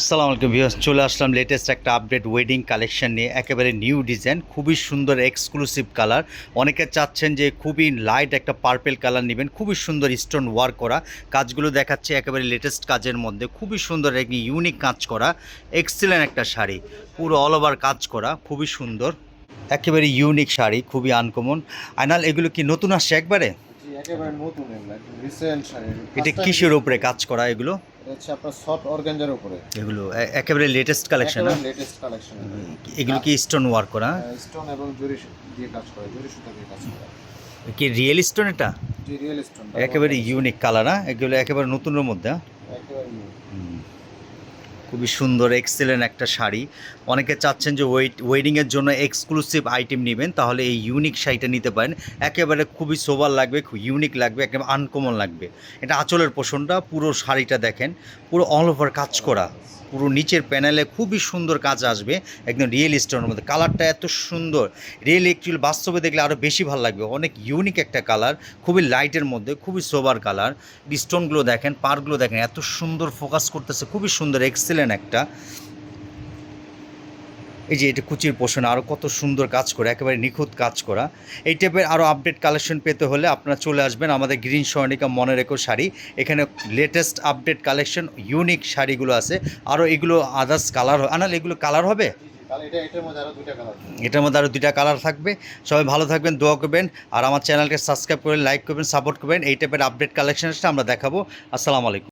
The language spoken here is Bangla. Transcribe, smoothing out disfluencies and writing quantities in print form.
আসসালামু আলাইকুম ভিউয়ার্স, চলে আসলাম লেটেস্ট একটা আপডেট ওয়েডিং কালেকশন নিয়ে। একেবারে নিউ ডিজাইন, খুবই সুন্দর এক্সক্লুসিভ কালার। অনেকে চাচ্ছেন যে খুবই লাইট একটা পার্পেল কালার নেবেন, খুবই সুন্দর স্টোন ওয়ার্ক করা কাজগুলো দেখাচ্ছে একেবারে লেটেস্ট কাজের মধ্যে। খুবই সুন্দর একটি ইউনিক কাজ করা, এক্সিলেন্ট একটা শাড়ি, পুরো অল ওভার কাজ করা, খুবই সুন্দর একেবারে ইউনিক শাড়ি, খুবই আনকমন। আয়নাল, এগুলো কি নতুন আসছে একবারে? জি, একেবারে নতুন, এগুলো একদম রিসেন্ট শাড়ি। এটা ফার্স্ট টাইম কিসের উপরে কাজ করা এগুলো? এটা হচ্ছে আপনার সফট অর্গানজার উপরে। এগুলো একেবারে লেটেস্ট কালেকশন না? একেবারে লেটেস্ট কালেকশন। এগুলো কি স্টোন ওয়ার্ক করা? স্টোন এবং জরি দিয়ে কাজ করে, জরি সুতা দিয়ে কাজ করে। কি রিয়েল স্টোন এটা? জি, রিয়েল স্টোন। একেবারে ইউনিক কালার, না এগুলো একেবারে নতুনের মধ্যে, হ্যাঁ? একেবারে unique। হুম, খুবই সুন্দর এক্সেলেন্ট একটা শাড়ি। অনেকে চাচ্ছেন যে ওয়েডিংয়ের জন্য এক্সক্লুসিভ আইটেম নেবেন, তাহলে এই ইউনিক শাড়িটা নিতে পারেন। একেবারে খুবই সোবার লাগবে, খুব ইউনিক লাগবে, একেবারে আনকমন লাগবে। এটা আঁচলের পোষণটা, পুরো শাড়িটা দেখেন, পুরো অল ওভার কাজ করা, পুরো নিচের প্যানেলে খুবই সুন্দর কাজ আসবে, একদম রিয়েল স্টোনের মধ্যে। কালারটা এত সুন্দর, রিয়েল অ্যাকচুয়ালি বাস্তবে দেখলে আরও বেশি ভালো লাগবে। অনেক ইউনিক একটা কালার, খুবই লাইটের মধ্যে, খুবই সোবার কালার। স্টোনগুলো দেখেন, পার্কগুলো দেখেন, এত সুন্দর ফোকাস করতেছে, খুবই সুন্দর এক্সেলেন্ট একটা। এই যে এটা কুচির পোষণ আরও কত সুন্দর কাজ করে, একেবারে নিখুঁত কাজ করা। এই টাইপের আরও আপডেট কালেকশন পেতে হলে আপনারা চলে আসবেন আমাদের গ্রিন স্বর্ণিকা মনে রেখো শাড়ি। এখানে লেটেস্ট আপডেট কালেকশন, ইউনিক শাড়িগুলো আছে। আরও এগুলো আদার্স কালার আনাল, এগুলো কালার হবে। জি, জি, তাহলে এটার মধ্যে আরো দুইটা কালার। এটার মধ্যে আরও 2টা কালার থাকবে। সবাই ভালো থাকবেন, দোয়া করবেন, আর আমার চ্যানেলকে সাবস্ক্রাইব করে লাইক করবেন, সাপোর্ট করবেন। এই টাইপের আপডেট কালেকশনটা আমরা দেখাবো। আসসালামু আলাইকুম।